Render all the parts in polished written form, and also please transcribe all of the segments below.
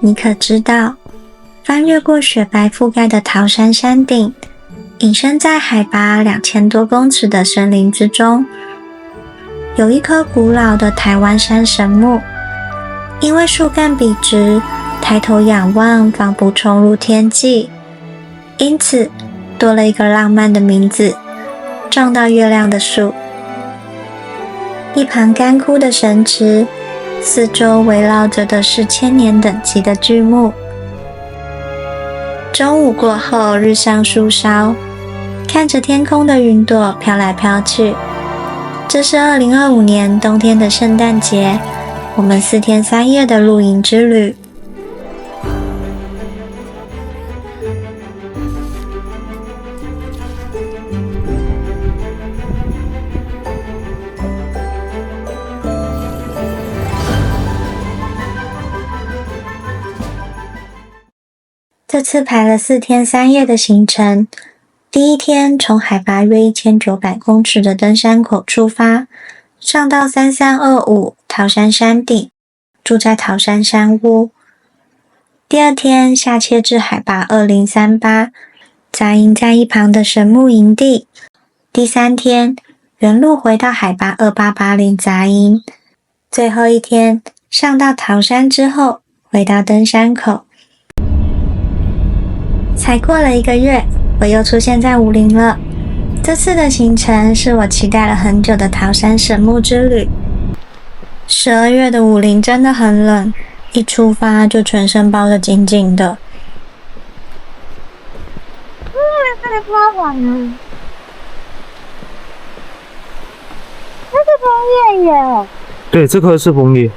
你可知道，翻越过雪白覆盖的桃山山顶，隐身在海拔2000多公尺的森林之中，有一棵古老的台湾山神木。因为树干笔直，抬头仰望仿佛冲入天际，因此多了一个浪漫的名字——撞到月亮的树。一旁干枯的神池，四周围绕着的是千年等级的巨木。中午过后，日上树梢，看着天空的云朵飘来飘去。这是2025年冬天的圣诞节，我们4天3夜的露营之旅。这次排了4天3夜的行程。第一天从海拔约1900公尺的登山口出发，上到3325桃山山顶，住在桃山山屋。第二天下切至海拔2038，扎营在一旁的神木营地。第三天原路回到海拔2880扎营。最后一天上到桃山之后，回到登山口。才过了1个月，我又出现在武陵了。这次的行程是我期待了很久的桃山神木之旅。12月的武陵真的很冷，一出发就全身包得紧紧的。太夸张了！那是枫叶耶。对，这棵是枫叶。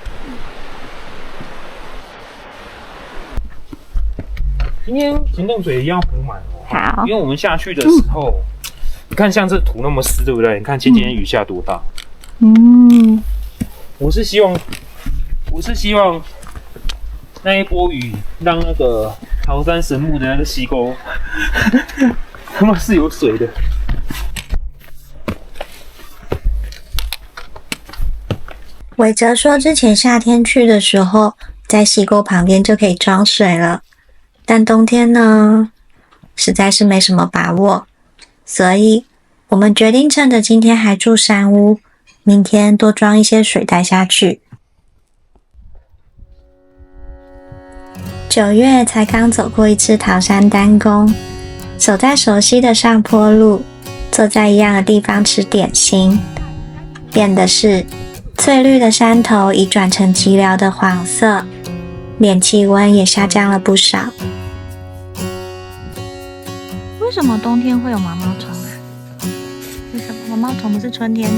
今天行动水一样补满哦。好。因为我们下去的时候，你看像这土那么湿，对不对？你看前几天雨下多大。我是希望那一波雨让那个桃山神木的那个溪沟，他妈是有水的。伟哲说之前夏天去的时候，在溪沟旁边就可以装水了。但冬天呢，实在是没什么把握，所以我们决定趁着今天还住山屋，明天多装一些水带下去。9月才刚走过一次桃山丹宫，走在熟悉的上坡路，坐在一样的地方吃点心，变的是翠绿的山头已转成寂寥的黄色，连气温也下降了不少。为什么冬天会有毛毛虫啊？为什么毛毛虫不是春天？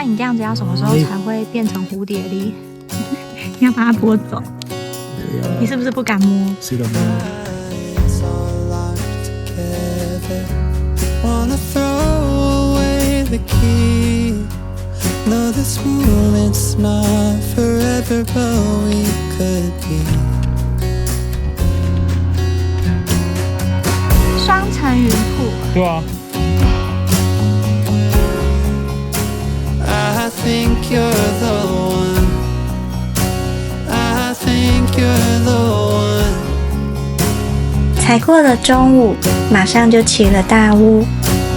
你这样子要什么时候才会变成蝴蝶哩？你要把它拨走。你是不是不敢摸？是的，摸。双层云瀑。对啊。才过了中午，马上就起了大雾，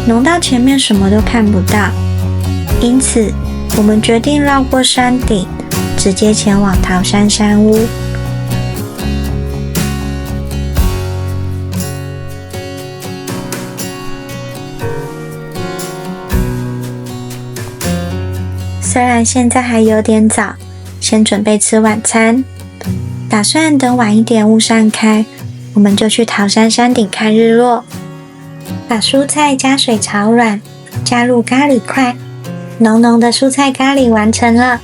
浓到前面什么都看不到。因此，我们决定绕过山顶，直接前往桃山山屋。虽然现在还有点早，先准备吃晚餐，打算等晚一点雾散开，我们就去桃山山顶看日落。把蔬菜加水炒软，加入咖喱块，浓浓的蔬菜咖喱完成了，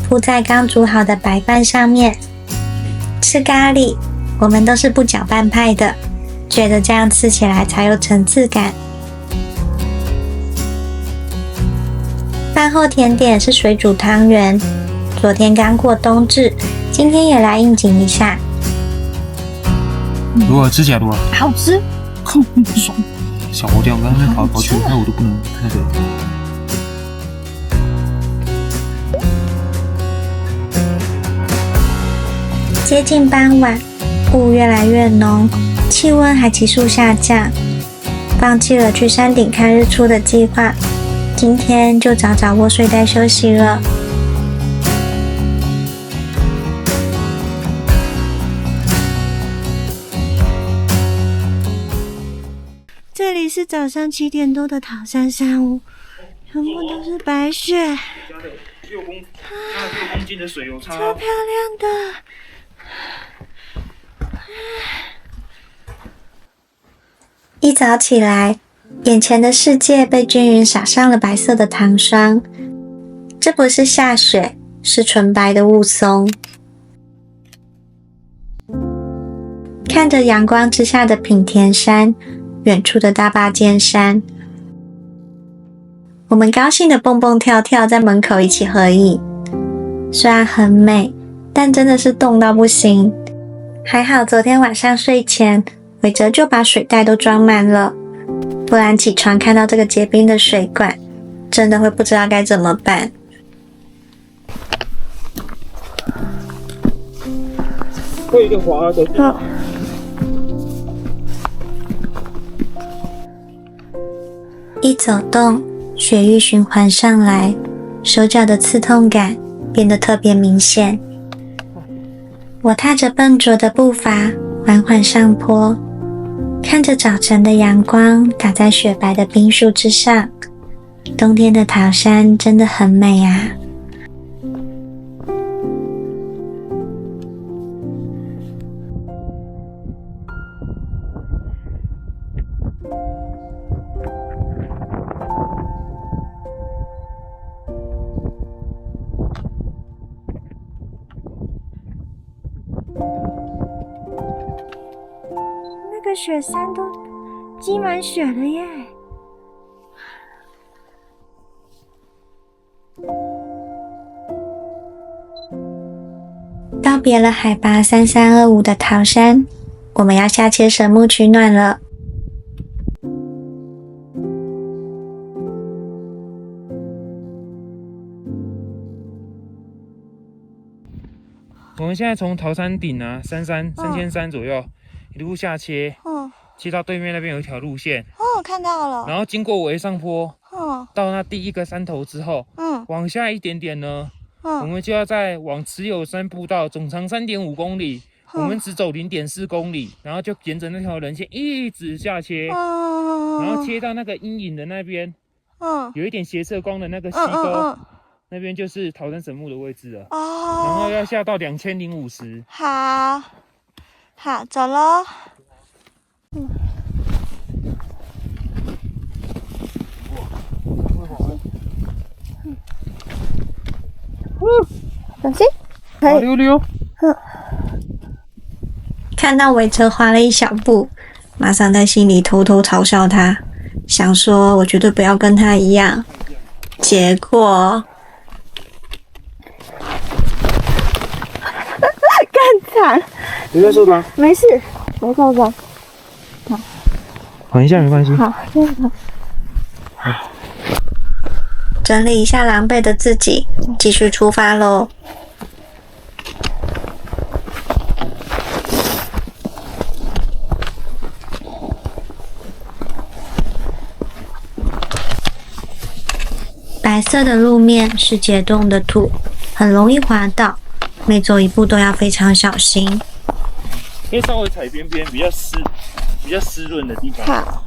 铺在刚煮好的白饭上面。吃咖喱，我们都是不搅拌派的，觉得这样吃起来才有层次感。饭后甜点是水煮汤圆，昨天刚过冬至，今天也来应景一下。如何吃起来如何？好吃，爽。小活掉，刚才跑来跑去，那我都不能那个。接近傍晚，雾越来越浓，气温还急速下降，放弃了去山顶看日出的计划，今天就早早窝睡袋休息了。这里是早上7点多的桃山山屋，全部都是白雪，加了6公斤的水有差超漂亮的。一早起来，眼前的世界被均匀撒上了白色的糖霜。这不是下雪，是纯白的雾凇。看着阳光之下的品田山，远处的大坝尖山，我们高兴的蹦蹦跳跳，在门口一起合影。虽然很美，但真的是冻到不行。还好昨天晚上睡前，伟哲就把水袋都装满了，不然起床看到这个结冰的水管，真的会不知道该怎么办。会有一个滑的。好。一走动，血液循环上来，手脚的刺痛感变得特别明显。我踏着笨拙的步伐，缓缓上坡，看着早晨的阳光打在雪白的冰树之上，冬天的桃山真的很美啊。那个雪山都积满雪了耶！告别了海拔3325的桃山，我们要下切神木取暖了。我们现在从桃山顶啊，3300左右，一路下切，切到对面那边有一条路线，看到了。然后经过微上坡，到那第一个山头之后，往下一点点呢，我们就要再往慈友山步道，总长3.5公里，我们只走0.4公里，然后就沿着那条人线一直下切，然后切到那个阴影的那边，有一点斜射光的那个溪沟。那边就是桃山神木的位置了，然后要下到2050。好，走咯。小心，滑溜溜。看到伟哲滑了一小步，马上在心里偷偷嘲笑他，想说我绝对不要跟他一样。结果干惨，有在受伤？没事，没受伤。好，缓一下没关系。好，整理一下狼狈的自己，继续出发喽。白色的路面是结冻的土，很容易滑倒，每走一步都要非常小心。可以稍微踩边边，比较湿润的地方。好。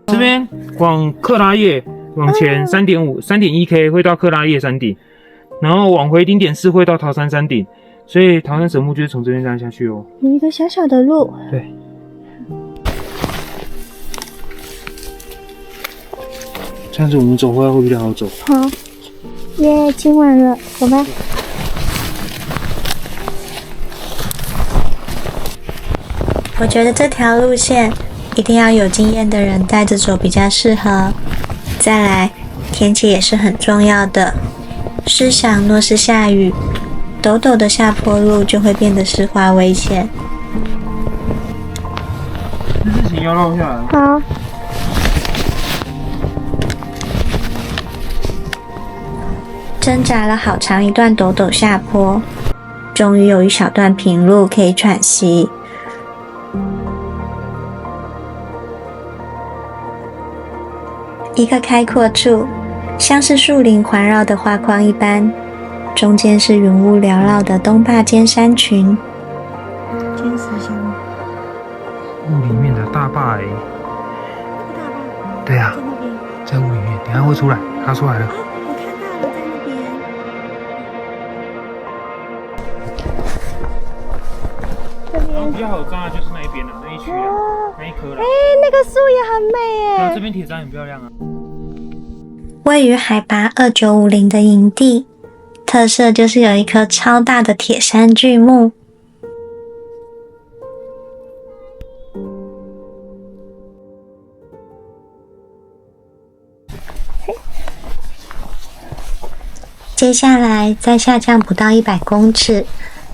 这边往克拉叶往前3.1K 会到克拉叶山顶，然后往回0.4会到桃山山顶，所以桃山神木就是从这边这样下去哦。有一个小小的路。对。这样子我们走回来会比较好走。好，耶，清完了，走吧。我觉得这条路线一定要有经验的人带着走比较适合。再来，天气也是很重要的。试想，若是下雨，陡陡的下坡路就会变得湿滑危险。事情要落下来。好。挣扎了好长一段陡陡下坡，终于有一小段平路可以喘息。一个开阔处，像是树林环绕的画框一般，中间是云雾缭绕的东坝尖山群。尖石乡。雾里面的大坝哎。大坝。对啊，在雾里面，等一下会出来，它出来了。我看到了，在那边。这边比较好抓的就是那一边了，那一区啊，那一棵了。那个树也很美耶。对啊，这边铁杉很漂亮啊。位于海拔2950的营地，特色就是有一棵超大的铁杉巨木。接下来再下降不到100公尺，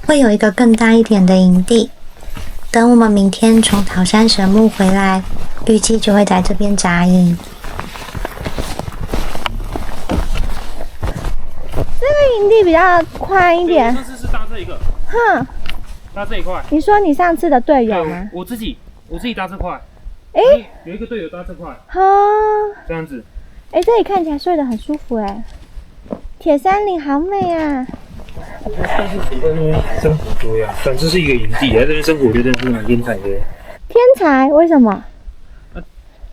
会有一个更大一点的营地。等我们明天从桃山神木回来，预计就会在这边扎营。这个营地比较宽一点。上次是搭这一个，搭这一块。你说你上次的队友吗？我自己搭这块。有一个队友搭这块。这样子。这里看起来睡得很舒服铁杉林好美啊！但是我在那边生活多呀，但这是一个营地，在这边生活，我觉得真是蛮天才的。天才？为什么？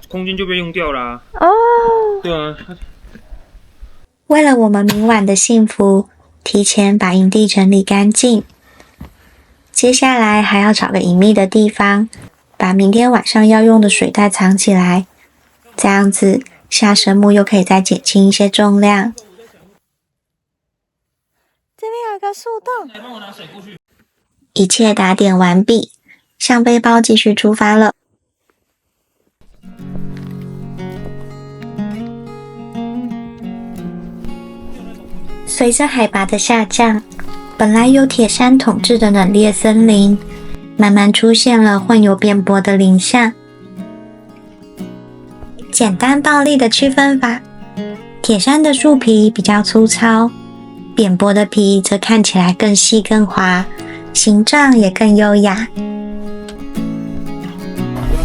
空间就被用掉啦。对啊。为了我们明晚的幸福，提前把营地整理干净。接下来还要找个隐秘的地方，把明天晚上要用的水袋藏起来，这样子下神木又可以再减轻一些重量。这边有个树洞。来帮我拿水过去。一切打点完毕，向背包继续出发了。随着海拔的下降，本来由铁杉统治的冷冽森林，慢慢出现了混有扁柏的林相。简单暴力的区分法，铁杉的树皮比较粗糙，扁柏的皮则看起来更细更滑，形状也更优雅。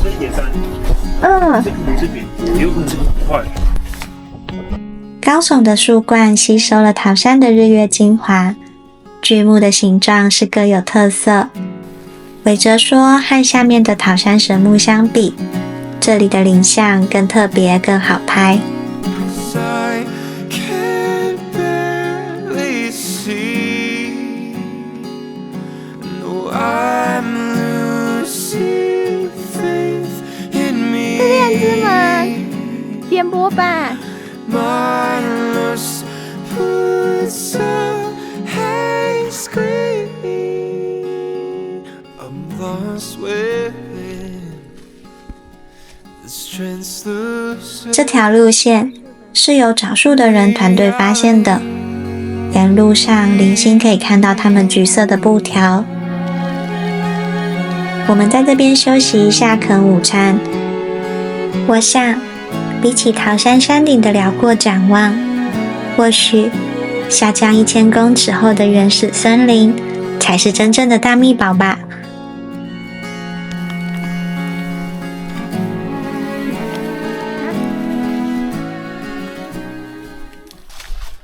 这是铁杉，这可能是扁柏，也有可能是骨块。高耸的树冠吸收了桃山的日月精华，巨木的形状是各有特色。韦哲说，和下面的桃山神木相比，这里的林相更特别、更好拍。是链子吗？扁柏吧。这条路线是由找树的人团队发现的，沿路上零星可以看到他们橘色的布条。我们在这边休息一下，啃午餐。我想，比起桃山山顶的辽阔展望，或许下降1000公尺后的原始森林才是真正的大秘宝吧。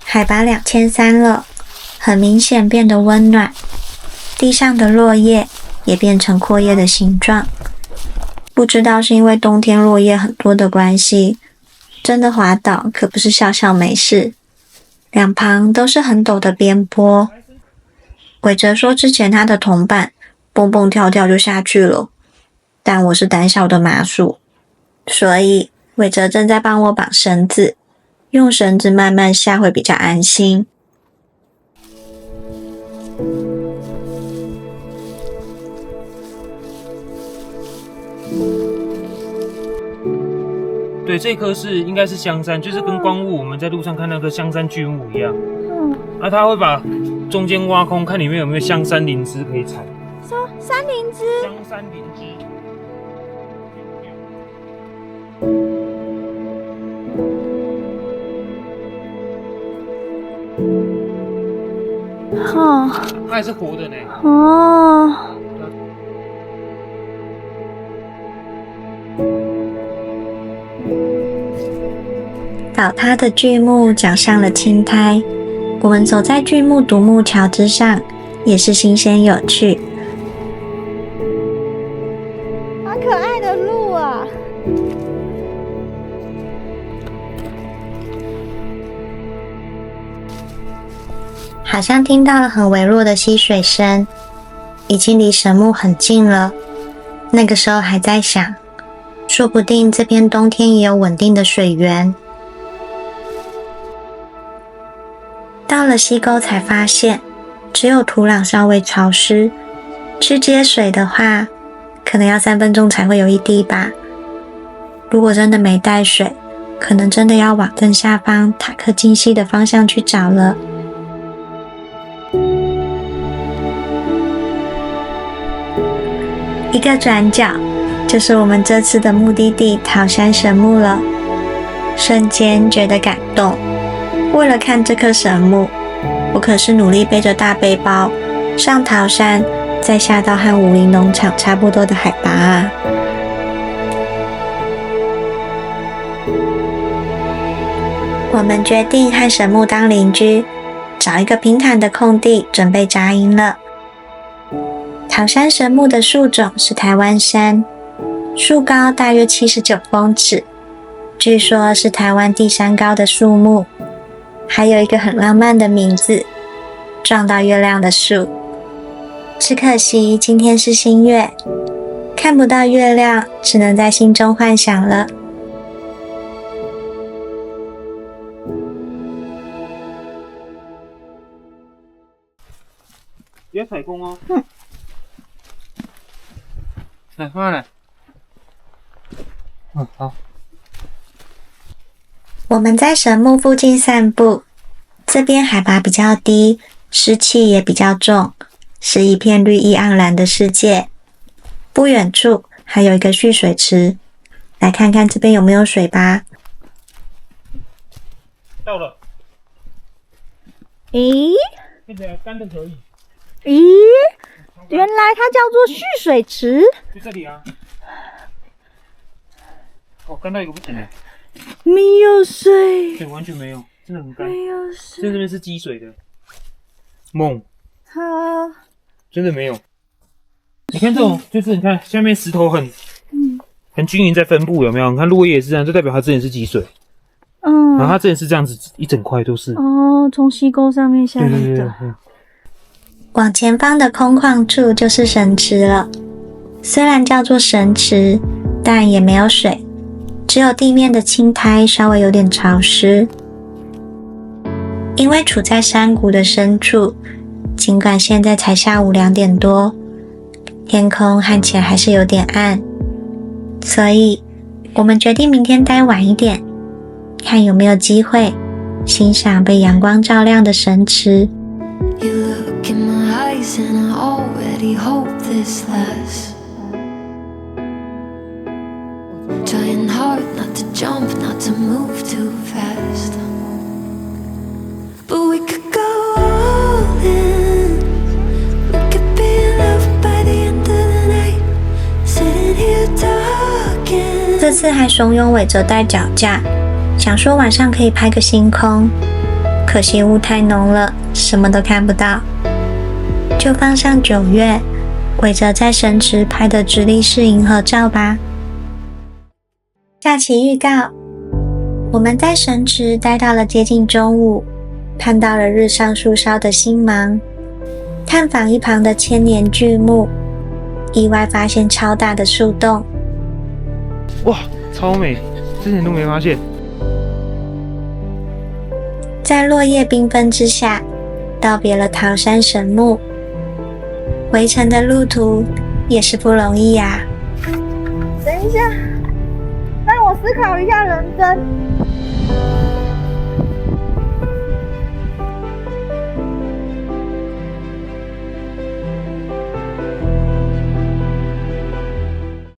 海拔2300了，很明显变得温暖，地上的落叶也变成阔叶的形状。不知道是因为冬天落叶很多的关系，真的滑倒可不是笑笑没事。两旁都是很陡的边坡。韦哲说之前他的同伴蹦蹦跳跳就下去了，但我是胆小的麻薯，所以韦哲正在帮我绑绳子，用绳子慢慢下会比较安心。对，这棵应该是香杉，就是跟光雾我们在路上看那个香杉巨木一样。他会把中间挖空，看里面有没有香杉灵芝可以采。说山灵芝？香杉灵芝。哦，它还是活的呢。哦。倒塌的巨木长上了青苔，我们走在巨木独木桥之上，也是新鲜有趣。好可爱的鹿啊！好像听到了很微弱的溪水声，已经离神木很近了。那个时候还在想，说不定这边冬天也有稳定的水源。到了溪沟才发现，只有土壤稍微潮湿，去接水的话，可能要3分钟才会有一滴吧。如果真的没带水，可能真的要往更下方塔克金溪的方向去找了。一个转角，就是我们这次的目的地桃山神木了。瞬间觉得感动，为了看这棵神木，我可是努力背着大背包上桃山，再下到和武林农场差不多的海拔啊。我们决定和神木当邻居，找一个平坦的空地准备扎营了。桃山神木的树种是台湾杉，树高大约79公尺，据说是台湾第3高的树木，还有一个很浪漫的名字——撞到月亮的树。只可惜今天是新月，看不到月亮，只能在心中幻想了。不要踩空哦。来，放下来。好。我们在神木附近散步，这边海拔比较低，湿气也比较重，是一片绿意盎然的世界。不远处还有一个蓄水池，来看看这边有没有水吧。到了。咦？看起来干的可以。咦？原来它叫做蓄水池。就这里啊。哦，干到一个不行了。没有水。对，完全没有，真的很干。没有水。这边是积水的。猛。好。真的没有。你看这种，就是你看下面石头很均匀在分布，有没有？你看落叶也是这样，就代表它之前是积水。然后它之前是这样子，一整块都是。哦，从溪沟上面下来的。对。往前方的空旷处就是神池了。虽然叫做神池，但也没有水，只有地面的青苔稍微有点潮湿。因为处在山谷的深处，尽管现在才下午2点多，天空看起来还是有点暗，所以我们决定明天待晚一点，看有没有机会欣赏被阳光照亮的神池。You look in my eyes and I already hope this lasts. Trying hard not to jump, not to move too fast. But we could go all in. We could be loved by the end of the night. Sitting here talking. 这次还怂恿伟哲带脚架，想说晚上可以拍个星空，可惜雾太浓了，什么都看不到。就放上9月，伟哲在神池拍的直立式银河照吧。假期预告：我们在神池待到了接近中午，看到了日上树梢的星芒，探访一旁的千年巨木，意外发现超大的树洞。哇，超美，之前都没发现。在落叶缤纷之下，道别了桃山神木。回程的路途也是不容易呀。等一下，让我思考一下人生。